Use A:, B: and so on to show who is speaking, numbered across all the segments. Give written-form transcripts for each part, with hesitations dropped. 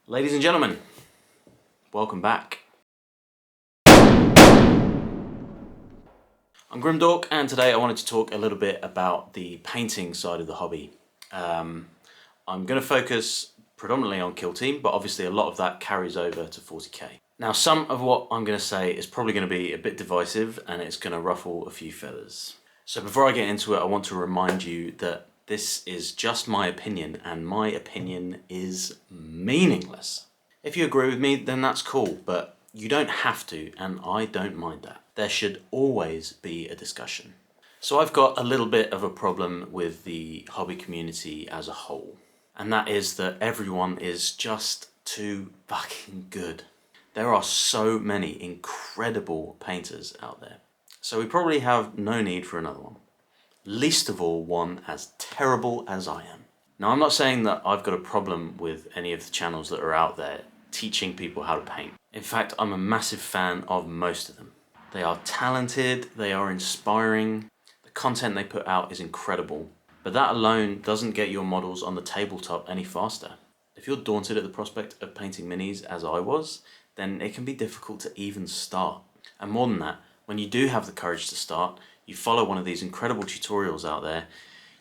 A: Ladies and gentlemen, welcome back. I'm Grimdork, and today I wanted to talk a little bit about the painting side of the hobby. I'm going to focus predominantly on Kill Team, but obviously a lot of that carries over to 40k. Now, some of what I'm going to say is probably going to be a bit divisive and it's going to ruffle a few feathers. So before I get into it, I want to remind you that this is just my opinion, and my opinion is meaningless. If you agree with me, then that's cool, but you don't have to, and I don't mind that. There should always be a discussion. So I've got a little bit of a problem with the hobby community as a whole, and that is that everyone is just too fucking good. There are so many incredible painters out there, so we probably have no need for another one. Least of all, one as terrible as I am. Now, I'm not saying that I've got a problem with any of the channels that are out there teaching people how to paint. In fact, I'm a massive fan of most of them. They are talented, they are inspiring, the content they put out is incredible, but that alone doesn't get your models on the tabletop any faster. If you're daunted at the prospect of painting minis, as I was, then it can be difficult to even start. And more than that, when you do have the courage to start, you follow one of these incredible tutorials out there,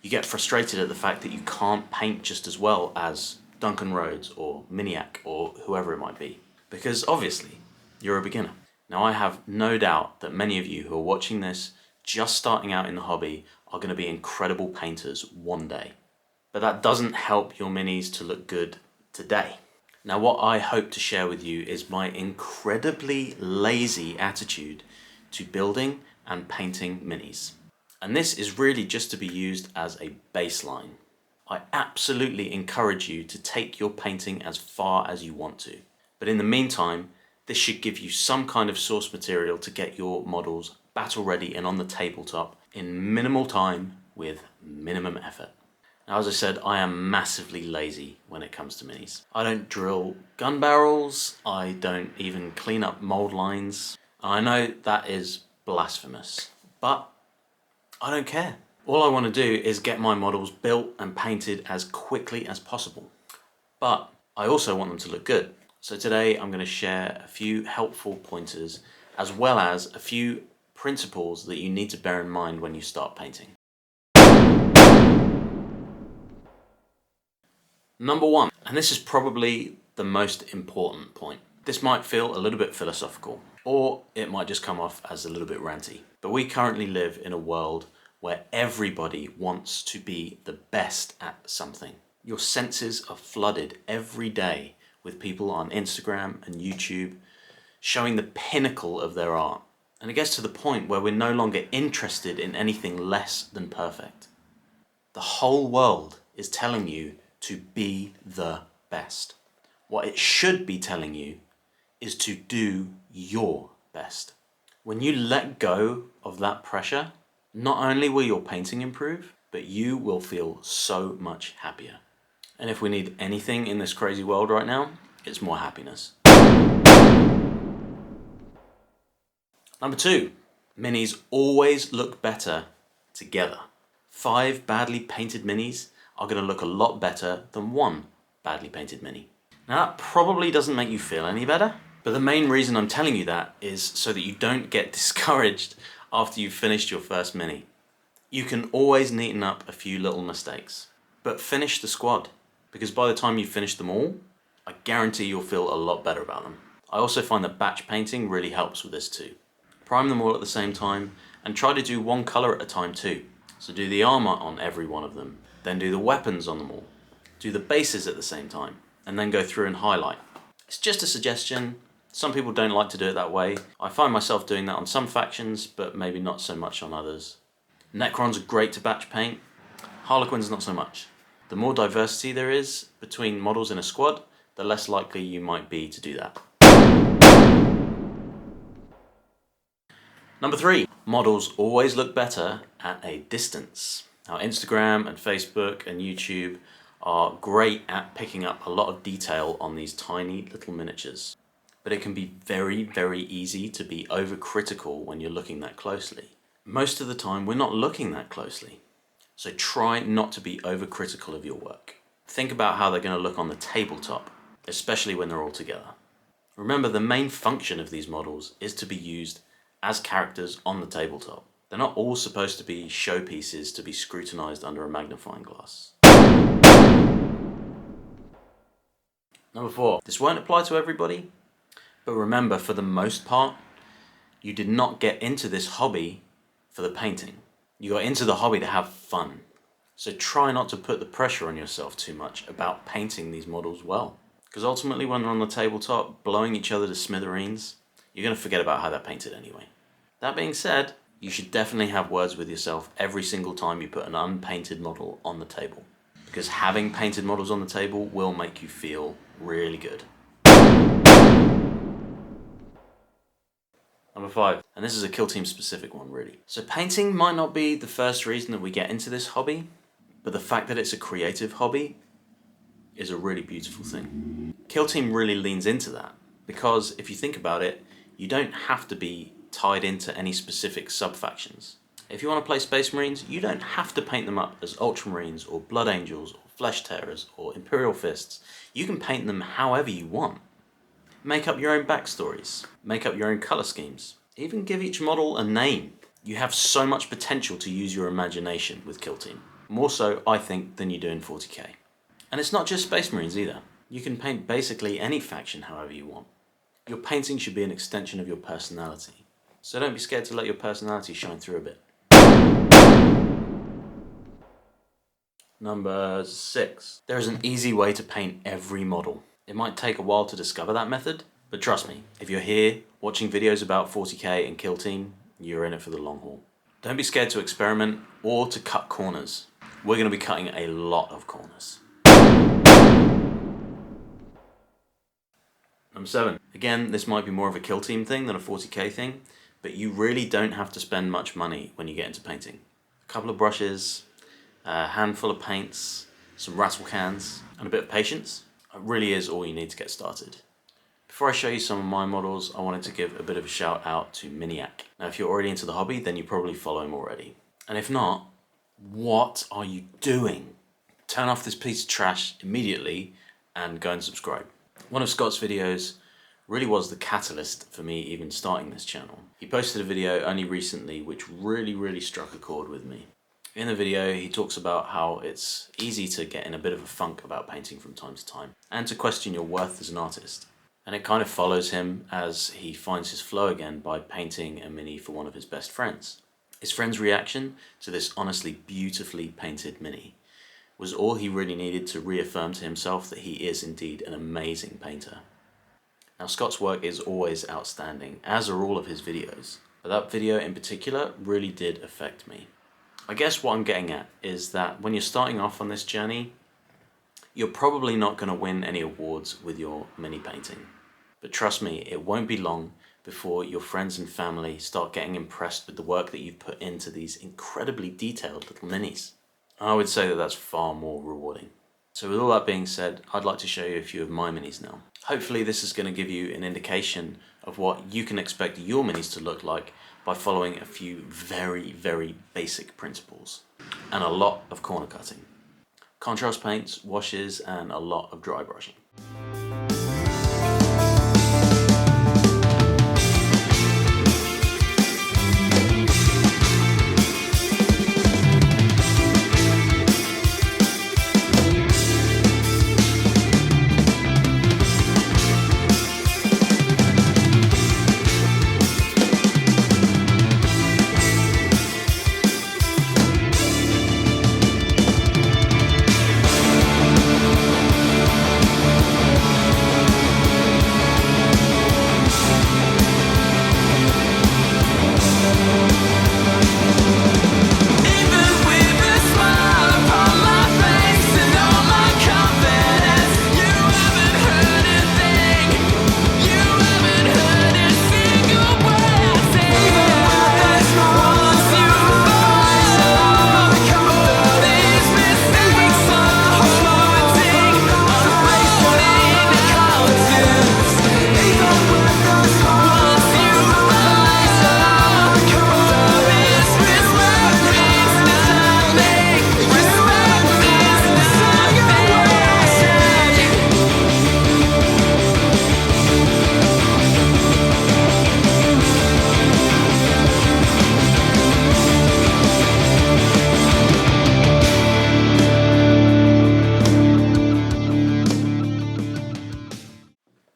A: you get frustrated at the fact that you can't paint just as well as Duncan Rhodes or Maniac or whoever it might be, because obviously you're a beginner. Now, I have no doubt that many of you who are watching this, just starting out in the hobby, are going to be incredible painters one day. But that doesn't help your minis to look good today. Now, what I hope to share with you is my incredibly lazy attitude to building and painting minis. And this is really just to be used as a baseline. I absolutely encourage you to take your painting as far as you want to. But in the meantime, this should give you some kind of source material to get your models battle ready and on the tabletop in minimal time with minimum effort. Now, as I said, I am massively lazy when it comes to minis. I don't drill gun barrels, I don't even clean up mold lines. I know that is blasphemous, but I don't care. All I want to do is get my models built and painted as quickly as possible. But I also want them to look good. So today I'm going to share a few helpful pointers as well as a few principles that you need to bear in mind when you start painting. Number one, and this is probably the most important point. This might feel a little bit philosophical, or it might just come off as a little bit ranty. But we currently live in a world where everybody wants to be the best at something. Your senses are flooded every day with people on Instagram and YouTube showing the pinnacle of their art. And it gets to the point where we're no longer interested in anything less than perfect. The whole world is telling you to be the best. What it should be telling you is to do your best. When you let go of that pressure, not only will your painting improve, but you will feel so much happier. And if we need anything in this crazy world right now, it's more happiness. Number two, minis always look better together. 5 badly painted minis are going to look a lot better than 1 badly painted mini. Now, that probably doesn't make you feel any better, but the main reason I'm telling you that is so that you don't get discouraged after you've finished your first mini. You can always neaten up a few little mistakes, but finish the squad, because by the time you finish them all, I guarantee you'll feel a lot better about them. I also find that batch painting really helps with this too. Prime them all at the same time and try to do one colour at a time too. So do the armour on every one of them, then do the weapons on them all. Do the bases at the same time, and then go through and highlight. It's just a suggestion. Some people don't like to do it that way. I find myself doing that on some factions, but maybe not so much on others. Necrons are great to batch paint. Harlequins not so much. The more diversity there is between models in a squad, the less likely you might be to do that. Number 3, models always look better at a distance. Now, Instagram and Facebook and YouTube are great at picking up a lot of detail on these tiny little miniatures. But it can be very, very easy to be overcritical when you're looking that closely. Most of the time, we're not looking that closely. So try not to be overcritical of your work. Think about how they're going to look on the tabletop. especially when they're all together. Remember, the main function of these models is to be used as characters on the tabletop. They're not all supposed to be showpieces to be scrutinized under a magnifying glass. Number 4, this won't apply to everybody, but remember, for the most part, you did not get into this hobby for the painting. You got into the hobby to have fun. So try not to put the pressure on yourself too much about painting these models well. Because ultimately, when they're on the tabletop, blowing each other to smithereens, you're going to forget about how they're painted anyway. That being said, you should definitely have words with yourself every single time you put an unpainted model on the table. Because having painted models on the table will make you feel really good. Number 5, and this is a Kill Team specific one really. So painting might not be the first reason that we get into this hobby, but the fact that it's a creative hobby is a really beautiful thing. Kill Team really leans into that, because if you think about it, you don't have to be tied into any specific sub-factions. If you want to play Space Marines, you don't have to paint them up as Ultramarines or Blood Angels or Flesh Tearers or Imperial Fists. You can paint them however you want. Make up your own backstories, make up your own colour schemes, even give each model a name. You have so much potential to use your imagination with Kill Team. More so, I think, than you do in 40k. And it's not just Space Marines either. You can paint basically any faction however you want. Your painting should be an extension of your personality. So don't be scared to let your personality shine through a bit. Number 6. There is an easy way to paint every model. It might take a while to discover that method, but trust me, if you're here watching videos about 40k and Kill Team, you're in it for the long haul. Don't be scared to experiment or to cut corners. We're going to be cutting a lot of corners. Number 7. Again, this might be more of a Kill Team thing than a 40k thing, but you really don't have to spend much money when you get into painting. A couple of brushes, a handful of paints, some rattle cans, and a bit of patience. It really is all you need to get started. Before I show you some of my models, I wanted to give a bit of a shout out to Maniac. Now, if you're already into the hobby, then you probably follow him already. And if not, what are you doing? Turn off this piece of trash immediately and go and subscribe. One of Scott's videos really was the catalyst for me even starting this channel. He posted a video only recently which really struck a chord with me. In the video, he talks about how it's easy to get in a bit of a funk about painting from time to time, and to question your worth as an artist. And it kind of follows him as he finds his flow again by painting a mini for one of his best friends. His friend's reaction to this honestly beautifully painted mini was all he really needed to reaffirm to himself that he is indeed an amazing painter. Now, Scott's work is always outstanding, as are all of his videos, but that video in particular really did affect me. I guess what I'm getting at is that when you're starting off on this journey, you're probably not going to win any awards with your mini painting. But trust me, it won't be long before your friends and family start getting impressed with the work that you've put into these incredibly detailed little minis. I would say that that's far more rewarding. So with all that being said, I'd like to show you a few of my minis now. Hopefully this is going to give you an indication of what you can expect your minis to look like by following a few very basic principles. And a lot of corner cutting. Contrast paints, washes, and a lot of dry brushing.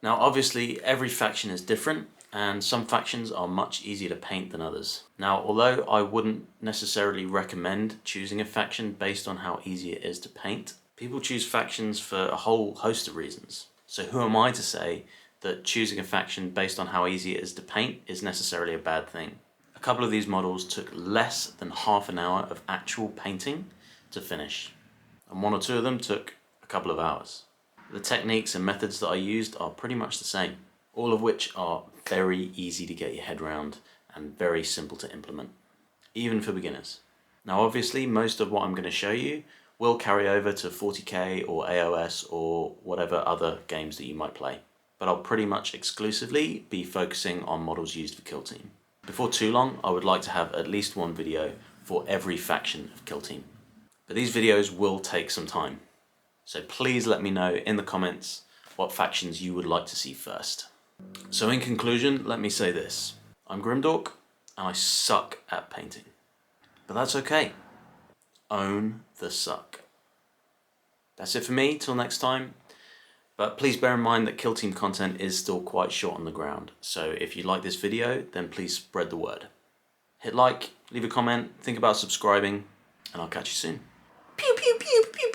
A: Now obviously every faction is different, and some factions are much easier to paint than others. Now although I wouldn't necessarily recommend choosing a faction based on how easy it is to paint, people choose factions for a whole host of reasons. So who am I to say that choosing a faction based on how easy it is to paint is necessarily a bad thing? A couple of these models took less than half an hour of actual painting to finish, and one or two of them took a couple of hours. The techniques and methods that I used are pretty much the same, all of which are very easy to get your head around and very simple to implement, even for beginners. Now obviously most of what I'm going to show you will carry over to 40k or AOS or whatever other games that you might play, but I'll pretty much exclusively be focusing on models used for Kill Team. Before too long, I would like to have at least one video for every faction of Kill Team, but these videos will take some time. So please let me know in the comments what factions you would like to see first. So in conclusion, let me say this. I'm Grimdork and I suck at painting. But that's okay. Own the suck. That's it for me, till next time. But please bear in mind that Kill Team content is still quite short on the ground. So if you like this video, then please spread the word. Hit like, leave a comment, think about subscribing, and I'll catch you soon. Pew pew pew pew.